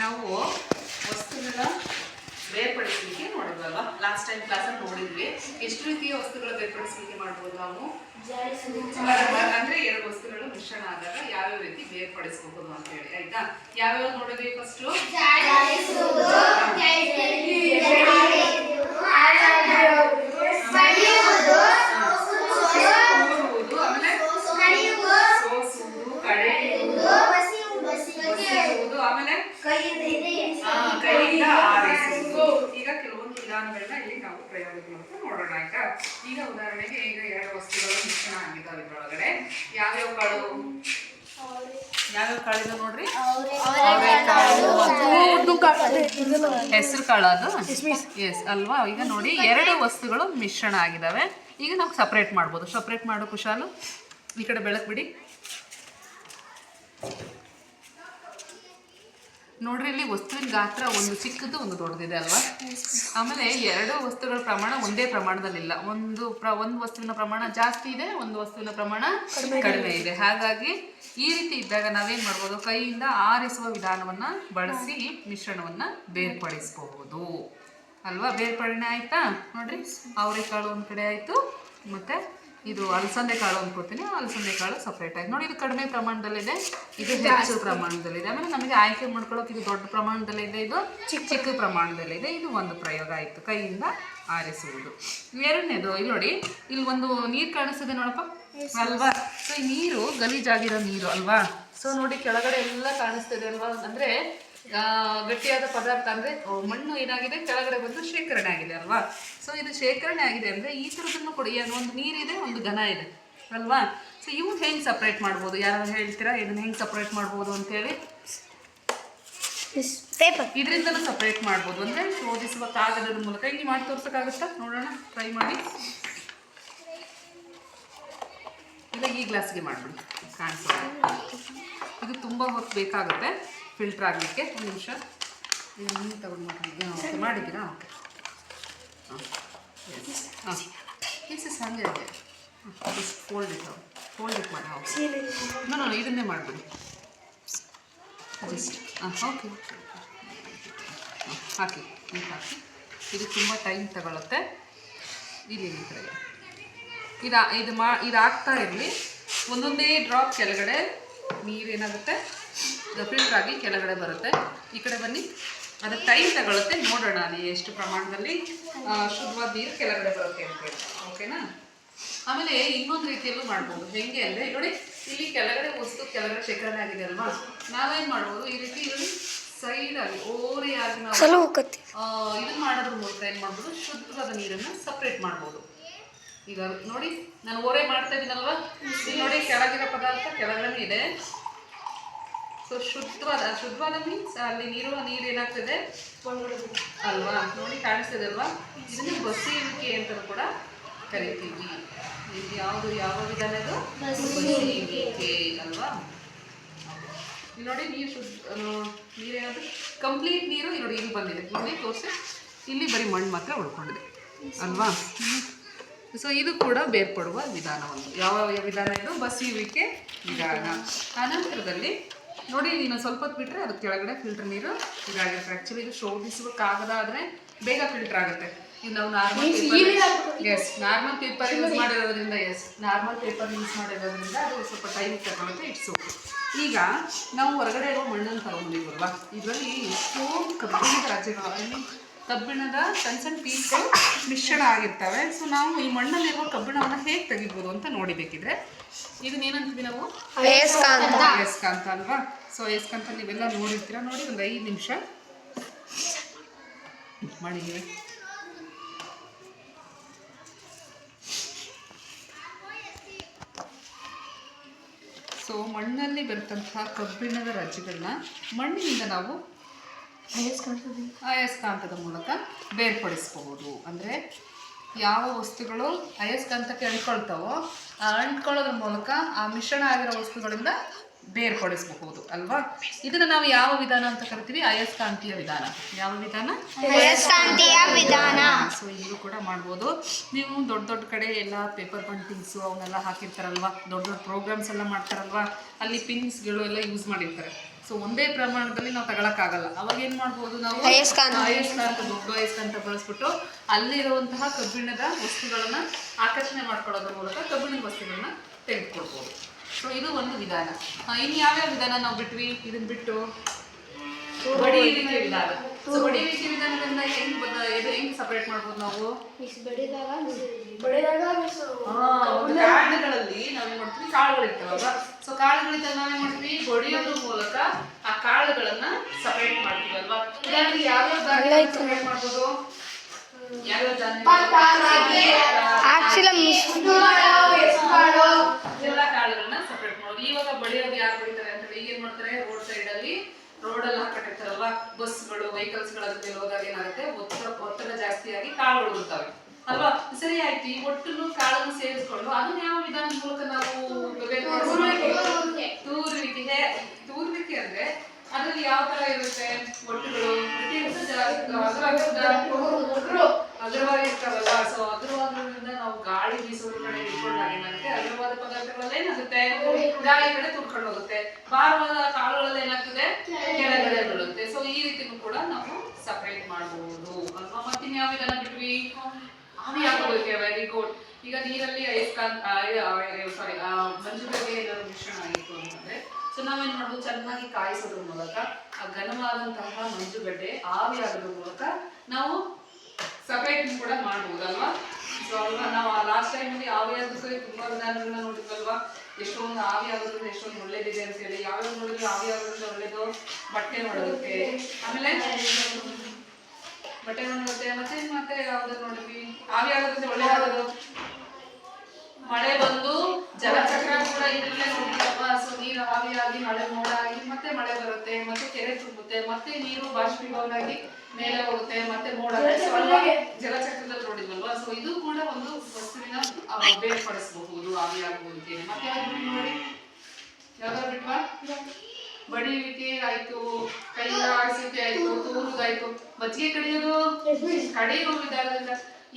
ನಾವು ವಸ್ತುಗಳ ಬೇರ್ಪಡಿಸಲಿಕ್ಕೆ ನೋಡಿದ್ವಲ್ವಾ, ಲಾಸ್ಟ್ ಟೈಮ್ ಕ್ಲಾಸಲ್ಲಿ ನೋಡಿದ್ವಿ. ಎಷ್ಟು ರೀತಿಯ ವಸ್ತುಗಳ ಬೇರ್ಪಡಿಸಲಿಕ್ಕೆ ಮಾಡ್ಬೋದು ನಾವು? ಅಂದ್ರೆ ಎರಡು ವಸ್ತುಗಳು ಮಿಶ್ರಣ ಆದಾಗ ಯಾವ್ಯಾವ ರೀತಿ ಬೇರ್ಪಡಿಸಬಹುದು ಅಂತ ಹೇಳಿ, ಆಯ್ತಾ? ಯಾವ್ಯಾವ ನೋಡಿದ್ವಿ? ಫಸ್ಟ್ ಕೈಯಿಂದ ಆರಿಸುವುದು. ಈಗ ಕೆಲವೊಂದು ವಿಧಾನಗಳನ್ನ ಇಲ್ಲಿ ನಾವು ಪ್ರಯೋಗಗಳು ನೋಡೋಣ, ಆಯ್ತಾ? ಈಗ ಉದಾಹರಣೆಗೆ ಈಗ ಎರಡು ವಸ್ತುಗಳು ಮಿಶ್ರಣ ಆಗಿದ್ದಾವೆ. ಇದ್ರೊಳಗಡೆ ಯಾವ್ಯಾವ ಕಾಳು ನೋಡ್ರಿ? ಹೆಸರು ಕಾಳು, ಅದು ಎಸ್ ಅಲ್ವಾ? ಈಗ ನೋಡಿ, ಎರಡು ವಸ್ತುಗಳು ಮಿಶ್ರಣ ಆಗಿದ್ದಾವೆ. ಈಗ ನಾವು ಸಪ್ರೇಟ್ ಮಾಡ್ಬೋದು. ಸಪ್ರೇಟ್ ಮಾಡೋ ಕುಶಾಲು ಈ ಕಡೆ ಬೆಳಕು ಬಿಡಿ. ನೋಡ್ರಿ, ಇಲ್ಲಿ ವಸ್ತುವಿನ ಗಾತ್ರ ಒಂದು ಚಿಕ್ಕದು ಒಂದು ದೊಡ್ಡದಿದೆ ಅಲ್ವಾ? ಆಮೇಲೆ ಎರಡು ವಸ್ತುಗಳ ಪ್ರಮಾಣ ಒಂದೇ ಪ್ರಮಾಣದಲ್ಲಿಲ್ಲ. ಒಂದು ವಸ್ತುವಿನ ಪ್ರಮಾಣ ಜಾಸ್ತಿ ಇದೆ, ಒಂದು ವಸ್ತುವಿನ ಪ್ರಮಾಣ ಕಡಿಮೆ ಇದೆ. ಹಾಗಾಗಿ ಈ ರೀತಿ ಇದ್ದಾಗ ನಾವೇನ್ ಮಾಡ್ಬೋದು? ಕೈಯಿಂದ ಆರಿಸುವ ವಿಧಾನವನ್ನ ಬಳಸಿ ಮಿಶ್ರಣವನ್ನ ಬೇರ್ಪಡಿಸಬಹುದು ಅಲ್ವಾ? ಬೇರ್ಪಡಣೆ ಆಯ್ತಾ? ನೋಡ್ರಿ, ಅವರೆಕಾಳು ಒಂದ್ ಕಡೆ ಆಯ್ತು, ಮತ್ತೆ ಇದು ಅಲಸಂದೆ ಕಾಳು ಅನ್ಕೋತೀನಿ. ಅಲಸಂದೆ ಕಾಳು ಸಪ್ರೇಟ್ ಆಯ್ತು. ನೋಡಿ, ಇದು ಕಡಿಮೆ ಪ್ರಮಾಣದಲ್ಲಿದೆ, ಇದು ಹೆಚ್ಚು ಪ್ರಮಾಣದಲ್ಲಿದೆ. ಆಮೇಲೆ ನಮಗೆ ಆಯ್ಕೆ ಮಾಡ್ಕೊಳ್ಳೋಕೆ ಇದು ದೊಡ್ಡ ಪ್ರಮಾಣದಲ್ಲಿದೆ, ಇದು ಚಿಕ್ಕ ಪ್ರಮಾಣದಲ್ಲಿದೆ. ಇದು ಒಂದು ಪ್ರಯೋಗ ಆಯಿತು, ಕೈಯಿಂದ ಆರಿಸುವುದು. ಎರಡನೇದು ಇಲ್ಲಿ ನೋಡಿ, ಇಲ್ಲಿ ಒಂದು ನೀರು ಕಾಣಿಸ್ತಿದೆ ನೋಡಪ್ಪ ಅಲ್ವಾ? ಸೊ ಈ ನೀರು ಗಲೀಜಾಗಿರೋ ನೀರು ಅಲ್ವಾ? ಸೊ ನೋಡಿ, ಕೆಳಗಡೆ ಎಲ್ಲ ಕಾಣಿಸ್ತಿದೆ ಅಲ್ವಾ? ಅಂದ್ರೆ ಗಟ್ಟಿಯಾದ ಪದಾರ್ಥ ಅಂದ್ರೆ ಮಣ್ಣು ಏನಾಗಿದೆ, ಕೆಳಗಡೆ ಬಂದು ಶೇಖರಣೆ ಆಗಿದೆ ಅಲ್ವಾ? ಸೊ ಇದು ಶೇಖರಣೆ ಆಗಿದೆ ಅಂದ್ರೆ ಈ ಥರದನ್ನು ಕೊಡಿ. ಒಂದು ನೀರಿದೆ, ಒಂದು ಘನ ಇದೆ ಅಲ್ವಾ? ಸೊ ಇವು ಹೆಂಗೆ ಸಪ್ರೇಟ್ ಮಾಡ್ಬೋದು? ಯಾರು ಹೇಳ್ತೀರಾ ಇದನ್ನ ಹೆಂಗೆ ಸಪ್ರೇಟ್ ಮಾಡ್ಬೋದು ಅಂತೇಳಿ? ಇದರಿಂದಲೂ ಸಪ್ರೇಟ್ ಮಾಡ್ಬೋದು. ಅಂದ್ರೆ ಶೋಧಿಸುವ ಕಾಗದದ ಮೂಲಕ. ಹಿಂಗೆ ಮಾಡಿ ತೋರ್ಸೋಕ್ಕಾಗುತ್ತಾ? ನೋಡೋಣ, ಟ್ರೈ ಮಾಡಿ. ಇಲ್ಲ, ಈ ಗ್ಲಾಸ್ಗೆ ಮಾಡ್ಬಿಡಿ, ಕಾಣಿಸೋದು. ಇದು ತುಂಬ ಹೊತ್ತು ಬೇಕಾಗುತ್ತೆ ಫಿಲ್ಟರ್ ಆಗಲಿಕ್ಕೆ. ಒಂದು ನಿಮಿಷ ನೀರು ತಗೊಂಡು ಮಾಡಿದ್ದೀರಾ? ಓಕೆ, ಹಾಂ, ಎಸ್ ಹಾಗೆ ಇದೆ. ಫೋಲ್ಡ್ ಇಟ್ ಮಾಡಿ. ನಾನು ಇದನ್ನೇ ಮಾಡಿಬಿಡಿ ಜಸ್ಟ್. ಓಕೆ, ಹಾಕಿ ಹಾಕಿ. ಇದು ತುಂಬ ಟೈಮ್ ತಗೊಳುತ್ತೆ. ಇಲ್ಲಿ ಈ ಕಡೆಗೆ ಇದು ಆಗ್ತಾ ಇರಲಿ. ಒಂದೊಂದೇ ಡ್ರಾಪ್ ಕೆಳಗಡೆ ನೀರು ಏನಾಗುತ್ತೆ, ಫಿಲ್ಟರ್ ಆಗಿ ಕೆಳಗಡೆ ಬರುತ್ತೆ. ಈ ಕಡೆ ಬನ್ನಿ. ಅದು ಟೈಮ್ ತಗೊಳುತ್ತೆ. ನೋಡೋಣ ಅಲ್ಲಿ ಎಷ್ಟು ಪ್ರಮಾಣದಲ್ಲಿ ಶುದ್ಧವಾದ ನೀರು ಕೆಳಗಡೆ ಬರುತ್ತೆ ಅಂತೇಳಿ. ಓಕೆನಾ? ಆಮೇಲೆ ಇನ್ನೊಂದು ರೀತಿಯಲ್ಲೂ ಮಾಡ್ಬೋದು. ಹೆಂಗೆ ಅಂದರೆ ನೋಡಿ, ಇಲ್ಲಿ ಕೆಳಗಡೆ ವಸ್ತು ಕೆಳಗಡೆ ಶೇಖರಣೆ ಆಗಿದೆ ಅಲ್ವಾ? ನಾವೇನು ಮಾಡ್ಬೋದು? ಈ ರೀತಿ ಇಲ್ಲಿ ಸೈಡಾಗಿ ಓರೆಯಾಗಿ ನಾವು ಇದನ್ನು ಮಾಡೋದ್ರ ಮೂಲಕ ಏನು ಮಾಡ್ಬೋದು? ಶುದ್ಧವಾದ ನೀರನ್ನು ಸಪ್ರೇಟ್ ಮಾಡ್ಬೋದು. ಈಗ ನೋಡಿ, ನಾನು ಓರೆ ಮಾಡ್ತಾ ಇದ್ದೀನಲ್ವಾ? ಇಲ್ಲಿ ನೋಡಿ, ಕೆಳಗಿರೋ ಪದಾರ್ಥ ಕೆಳಗಡೆ ಇದೆ. ಸೊ ಶುದ್ಧವಾದ ಮೀನ್ಸ್ ಅಲ್ಲಿ ನೀರು ಏನಾಗ್ತದೆ ಅಲ್ವಾ? ನೋಡಿ, ಕಾಣಿಸ್ತದೆ ಅಲ್ವಾ? ಇದನ್ನು ಬಸಿಯುವಿಕೆ ಅಂತ ಕೂಡ ಕರಿತೀವಿ. ಇದು ಯಾವ ವಿಧಾನ? ಇದು ಬಸಿಯುವಿಕೆ ಅಲ್ವಾ? ನೋಡಿ, ನೀರೇನಾದ್ರು ಕಂಪ್ಲೀಟ್ ನೀರು ನೋಡಿ ಇಲ್ಲಿ ಬಂದಿದೆ. ಇಲ್ಲಿ ತೋರಿಸಿ, ಇಲ್ಲಿ ಬರೀ ಮಣ್ಣು ಮಾತ್ರ ಉಳ್ಕೊಂಡಿದೆ ಅಲ್ವಾ? ಸೊ ಇದು ಕೂಡ ಬೇರ್ಪಡುವ ವಿಧಾನ. ಒಂದು ಯಾವ ವಿಧಾನ? ಇದು ಬಸಿಯುವಿಕೆ ವಿಧಾನ. ಅನಂತರದಲ್ಲಿ ನೋಡಿ, ನೀನು ಸ್ವಲ್ಪ ಹೊತ್ತು ಬಿಟ್ಟರೆ ಅದು ಕೆಳಗಡೆ ಫಿಲ್ಟರ್ ನೀರು ಇದಾಗಿರುತ್ತೆ. ಆ್ಯಕ್ಚುಲಿ ಇದು ಶೋಧಿಸುವ ಕಾಗದ ಆದರೆ ಬೇಗ ಫಿಲ್ಟರ್ ಆಗುತ್ತೆ. ಇದು ನಾವು ನಾರ್ಮಲ್ ಪೇಪರ್ ಯೂಸ್ ಮಾಡಿರೋದ್ರಿಂದ ಅದು ಸ್ವಲ್ಪ ಟೈಮ್ ತಗೊಳುತ್ತೆ. It's okay. ಈಗ ನಾವು ಹೊರಗಡೆ ಇರೋ ಮಣ್ಣನ್ನು ತಗೊಂಡಿಲ್ವಲ್ವಾ? ಇದರಲ್ಲಿ ಎಷ್ಟೊಂದು ಕಬ್ಬಿಣದ ರಚೆಗಳು, ಕಬ್ಬಿಣದ ಸಣ್ಣ ಸಣ್ಣ ಪೀಸ್ಗಳು ಮಿಶ್ರಣ ಆಗಿರ್ತವೆ. ಸೊ ನಾವು ಈ ಮಣ್ಣಲ್ಲಿರುವ ಕಬ್ಬಿಣವನ್ನು ಹೇಗೆ ತೆಗಿಬೋದು ಅಂತ ನೋಡಿಬೇಕಿದ್ರೆ ಇದನ್ನೇನಂತೀವಿ ನಾವು? ಅಯಸ್ಕಾಂತ ಅಲ್ವಾ? ಸೊ ಅಯಸ್ಕಾಂತ ನೀವೆಲ್ಲ ನೋಡಿರ್ತೀರ. ನೋಡಿ, ಒಂದು 5 ನಿಮಿಷ ಮಾಡಿದ್ದೀವಿ. ಸೊ ಮಣ್ಣಲ್ಲಿ ಬರ್ತಂತಹ ಕಬ್ಬಿಣದ ರಜ್ಜುಗಳನ್ನ ಮಣ್ಣಿನಿಂದ ನಾವು ಅಯಸ್ಕಾಂತದ ಮೂಲಕ ಬೇರ್ಪಡಿಸಬಹುದು. ಅಂದರೆ ಯಾವ ವಸ್ತುಗಳು ಅಯಸ್ಕಾಂತಕ್ಕೆ ಅಂಟ್ಕೊಳ್ತಾವೋ ಆ ಅಂಟ್ಕೊಳ್ಳೋದ್ರ ಮೂಲಕ ಆ ಮಿಶ್ರಣ ಆಗಿರೋ ವಸ್ತುಗಳಿಂದ ಬೇರ್ಪಡಿಸಬಹುದು ಅಲ್ವಾ? ಇದನ್ನ ನಾವು ಯಾವ ವಿಧಾನ ಅಂತ ಕರಿತೀವಿ? ಅಯಸ್ಕಾಂತೀಯ ವಿಧಾನ. ಯಾವ ವಿಧಾನ? ಅಯಸ್ಕಾಂತೀಯ ವಿಧಾನ. ಸೊ ಇಲ್ಲೂ ಕೂಡ ಮಾಡ್ಬೋದು. ನೀವು ದೊಡ್ಡ ಕಡೆ ಎಲ್ಲ ಪೇಪರ್ ಬಂಟಿಂಗ್ಸು ಅವನ್ನೆಲ್ಲ ಹಾಕಿರ್ತಾರಲ್ವಾ, ದೊಡ್ಡ ಪ್ರೋಗ್ರಾಮ್ಸ್ ಎಲ್ಲ ಮಾಡ್ತಾರಲ್ವಾ, ಅಲ್ಲಿ ಪಿನ್ಸ್ಗಳು ಎಲ್ಲ ಯೂಸ್ ಮಾಡಿರ್ತಾರೆ. ಸೊ ಒಂದೇ ಪ್ರಮಾಣದಲ್ಲಿ ನಾವು ತಗೊಳಕ್ಕಾಗಲ್ಲ. ಅವಾಗ ಏನು ಮಾಡ್ಬೋದು ನಾವು ಅಯಸ್ಕಾಂತ. ದೊಡ್ಡ ಅಯಸ್ಕಾಂತ ಬಳಸ್ಬಿಟ್ಟು ಅಲ್ಲಿರುವಂತಹ ಕಬ್ಬಿಣದ ವಸ್ತುಗಳನ್ನ ಆಕರ್ಷಣೆ ಮಾಡ್ಕೊಳ್ಳೋದ್ರ ಮೂಲಕ ಕಬ್ಬಿಣದ ವಸ್ತುಗಳನ್ನ ತೆಗೆದುಕೊಳ್ಬೋದು. ಸೊ ಇದು ಒಂದು ವಿಧಾನ. ಇನ್ನು ಯಾವ್ಯಾವ ವಿಧಾನ ನಾವು ಬಿಟ್ವಿ? ಇದನ್ನ ಬಿಟ್ಟು ಬಡಿಯುವಿಕೆ ವಿಧಾನ. ಸೊ ಬಡಿಯುವಿಕೆ ವಿಧಾನದಿಂದ ಹೆಂಗ್ ಸಪರೇಟ್ ಮಾಡ್ಬೋದು ನಾವು? ಕಾಳುಗಳಲ್ಲಿ ನಾವೇನ್ ಮಾಡ್ತೀವಿ, ಕಾಳುಗಳಿರ್ತಾವಲ್ವಾ, ಸೊ ಕಾಳುಗಳಿದ್ದಾಗ ನಾವೇನ್ ಮಾಡ್ತೀವಿ, ಬಡಿಯೋದ್ರ ಮೂಲಕ ಆ ಕಾಳುಗಳನ್ನ ಸಪರೇಟ್ ಮಾಡ್ತೀವಿ ಅಲ್ವಾ. ಉದಾಹರಣೆಗೆ ಯಾವ್ಯಾವ ಧಾನ್ಯ ಸಪರೇಟ್ ಮಾಡ್ಬೋದು? ಯಾವ್ಯಾವ ಧಾನ್ಯ? ಎಲ್ಲ ಕಾಳುಗಳನ್ನ ಸಪರೇಟ್ ಮಾಡೋದು. ಇವಾಗ ಬಡಿಯೋದು ಯಾರು ಬಡಿತಾರೆ ಅಂತ ಹೇಳಿ ಏನ್ ಮಾಡ್ತಾರೆ, ರೋಡಲ್ಲಿ ಹಾಕೊಂಡಿರ್ತಾರಲ್ವಾ ಬಸ್ಗಳು, ವೆಹಿಕಲ್ಸ್ಗಳಲ್ಲಿ ಹೋದಾಗ ಏನಾಗುತ್ತೆ, ಒತ್ತಡ ಜಾಸ್ತಿಯಾಗಿ ಕಾಳುಗಳು ಇರ್ತವೆ ಅಲ್ವಾ. ಸರಿ ಆಯ್ತು, ಈ ಒಟ್ಟು ಕಾಳನ್ನು ಸೇರಿಸ್ಕೊಂಡು ಅದನ್ನ ಯಾವ ವಿಧಾನದ ಮೂಲಕ ನಾವು ತೂರುವಿಕೆ ಅಂದ್ರೆ ಅದ್ರಲ್ಲಿ ಯಾವ ತರ ಇರುತ್ತೆ, ಒಟ್ಟುಗಳು ಅಗ್ರವಾಗಿ ಇರ್ತಾವಲ್ಲ. ಸೊ ಅಗ್ರವಾದ್ರಿಂದ ನಾವು ಗಾಳಿ ಬೀಸೋದ್ರ ಕಡೆ ಇಟ್ಕೊಂಡಾಗ ಏನಾಗುತ್ತೆ, ಅಗ್ರವಾದ ಪದಾರ್ಥಗಳೆಲ್ಲ ಏನಾಗುತ್ತೆ, ಗಾಳಿ ಕಡೆ ತುರ್ಕೊಂಡು ಹೋಗುತ್ತೆ. ಭಾರವಾದ ಕಾಳುಗಳಲ್ಲಿ ಏನಾಗ್ತದೆ, ಕೆಳಗಡೆ ಬೀಳುತ್ತೆ. ಸೊ ಈ ರೀತಿನೂ ಕೂಡ ನಾವು ಸಪರೇಟ್ ಮಾಡಬಹುದು ಅಲ್ವಾ. ಮತ್ತಿನ್ ಯಾವ ವಿಧಾನ ಬಿಟ್ವಿ? ಆವಿ ಹಾಕೋಬೇಕು. Very good. ಈಗ ನೀರಲ್ಲಿ ಮಂಜುಗಡ್ಡೆ ಏನಾದ್ರು ಮಿಶ್ರಣ ಆಗಿತ್ತು ಅಂತಂದ್ರೆ, ಸೊ ನಾವೇನ್ ಮಾಡ್ಬೋದು, ಚೆನ್ನಾಗಿ ಕಾಯಿಸೋದ್ರ ಮೂಲಕ ಆ ಘನವಾದಂತಹ ಮಂಜುಗಡ್ಡೆ ಆವಿ ಆಗೋದ್ರ ಮೂಲಕ ನಾವು ಸಪರೇಟ್ ಕೂಡ ಮಾಡ್ಬೋದಲ್ವಾ. ಸೊ ಅಲ್ವಾ, ನಾವು ಲಾಸ್ಟ್ ಟೈಮಲ್ಲಿ ಆವಿ ಆಗೋದಕ್ಕೆ ತುಂಬಾ ವಿಧಾನಗಳನ್ನ ನೋಡಿದ್ವಲ್ವಾ. ಎಷ್ಟೊಂದು ಆವಿ ಆಗೋದ್ರಿಂದ ಎಷ್ಟೊಂದು ಒಳ್ಳೇದಿದೆ ಅಂತ ಹೇಳಿ. ಯಾವ್ಯಾವ ನೋಡಿದ್ರೆ ಆವಿ ಆಗೋದ್ರಿಂದ ಒಳ್ಳೇದು? ಬಟ್ಟೆ ನೋಡೋದಕ್ಕೆ, ಆಮೇಲೆ ಬಟ್ಟೆ ನೋಡುತ್ತೆ. ಮತ್ತೆ ಯಾವ್ದು ನೋಡಿದ್ವಿ ಆವಿ ಆಗೋದ್ರಿಂದ ಒಳ್ಳೇದಾಗೋದು? ಮಳೆ ಬಂದು ಜಲಚಕ್ರ ಕೂಡ ಇದ್ರಲ್ಲೇ ನೋಡ್ತೀವಪ್ಪ. ಸೊ ನೀರು ಆವಿಯಾಗಿ ಮಳೆ ಮೋಡ ಆಗಿ ಮತ್ತೆ ಮಳೆ ಬರುತ್ತೆ, ಮತ್ತೆ ಕೆರೆ ತುಂಬುತ್ತೆ, ಮತ್ತೆ ನೀರು ಬಾಷ್ಪೀಭವನಾಗಿ ಮೇಲೆ ಹೋಗುತ್ತೆ, ಮತ್ತೆ ಮೋಡ ಜಲಚಕ್ರದಲ್ಲಿ ನೋಡಿದ್ವಲ್ವಾ. ಸೊ ಇದು ಕೂಡ ಒಂದು ವಸ್ತುವಿನ ಬೇರ್ಪಡಿಸಬಹುದು ಆವಿಯಾಗುವುದಕ್ಕೆ. ಮತ್ತೆ ಯಾವ್ದು ನೋಡಿ, ಯಾವ್ದಾದ್ರು ಬಿಟ್ವಾ? ಬಡಿಯುವಿಕೆ ಆಯ್ತು, ಕೈ ಆಡಿಸುವಿಕೆ ಆಯ್ತು, ತೂರುದಾಯ್ತು. ಮಜ್ಜಿಗೆ ಕಡಿಯುವ ವಿಧಾನದಿಂದ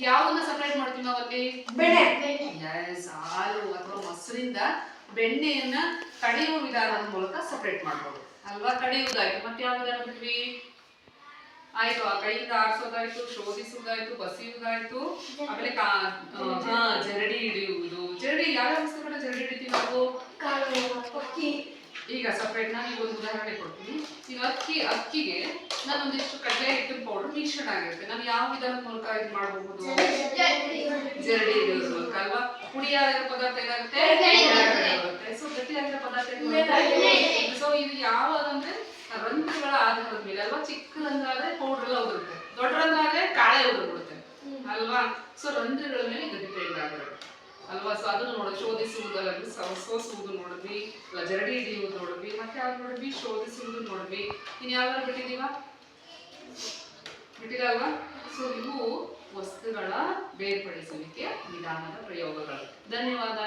ಯಾವನ್ನ ಸಪರೇಟ್ ಮಾಡ್ತೀವಿ ನಾವಲ್ಲಿ? ಹಾಲು ಅಥವಾ ಮೊಸರಿಂದ ಬೆಣ್ಣೆಯನ್ನ ಕಡಿಯುವ ವಿಧಾನದ ಮೂಲಕ ಸಪರೇಟ್ ಮಾಡ್ಬೋದು ಅಲ್ವಾ. ಕಡಿಯುವುದಾಯ್ತು. ಮತ್ತೆ ಯಾವ ವಿಧಾನ ಬಿಟ್ವಿ? ಆಯ್ತು, ಆ ಕೈಯಿಂದ ಆರಿಸೋದಾಯ್ತು, ಶೋಧಿಸುವುದಾಯ್ತು, ಬಸಿಯುವುದಾಯ್ತು, ಆಮೇಲೆ ಜರಡಿ ಹಿಡಿಯುವುದು. ಜರಡಿ ಯಾವ ವಸ್ತುಗಳ ಜರಡಿ ಹಿಡಿತೀವಿ ನಾವು? ಈಗ ಸಪರೇಟ್ ನಾನು ಈಗ ಒಂದು ಉದಾಹರಣೆ ಕೊಡ್ತೀನಿ. ಈಗ ಅಕ್ಕಿಗೆ ನಾನೊಂದಿಷ್ಟು ಕಡಲೆ ಹಿಟ್ಟಿನ ಪೌಡರ್ ಮಿಶ್ರಣ ಆಗಿರುತ್ತೆ. ನಾನು ಯಾವ ವಿಧಾನದ ಮೂಲಕ ಇದು ಮಾಡಬಹುದು? ಜರಡಿ ಹಿಡಿಯೋದ್ರ ಮೂಲಕ ಅಲ್ವಾ. ಪುಡಿಯಾಗಿರೋ ಪದಾರ್ಥ ಏನಾಗುತ್ತೆ, ಸೊ ಗಟ್ಟಿಯಾಗಿರೋ ಪದಾರ್ಥ. ಸೊ ಇದು ಯಾವಾಗಂದ್ರೆ ರಂಧ್ರಗಳ ಆಧಾರದ ಮೇಲೆ ಅಲ್ವಾ. ಚಿಕ್ಕ ರಂಧ್ರ ಆದ್ರೆ ಪೌಡರ್ ಎಲ್ಲ ಉದುರುತ್ತೆ, ದೊಡ್ಡ ರಂಧ್ರ ಆದ್ರೆ ಕಾಳೆ ಉದುರ್ಬಿಡುತ್ತೆ ಅಲ್ವಾ. ಸೊ ರಂಧ್ರಗಳ ಮೇಲೆ ಇದು ಡಿಪೆಂಡ್ ಆಗಿರುತ್ತೆ ಅಲ್ವಾ. ಸೊ ಅದನ್ನು ನೋಡೋದು, ಶೋಧಿಸುವುದರಲ್ಲಿ ಸೋಸುವುದು ನೋಡಿದ್ವಿ, ಜರಡಿ ಹಿಡಿಯುವುದು ನೋಡಿದ್ವಿ, ಮತ್ತೆ ಯಾವ್ದು ನೋಡಿದ್ವಿ, ಶೋಧಿಸುವುದು ನೋಡಿದ್ವಿ. ಇನ್ನು ಯಾವ್ದಾರು ಬಿಟ್ಟಿಲ್ಲ ಅಲ್ವಾ. ಸೊ ಇವು ವಸ್ತುಗಳ ಬೇರ್ಪಡಿಸುವಿಕೆ ವಿಧಾನದ ಪ್ರಯೋಗಗಳು. ಧನ್ಯವಾದ.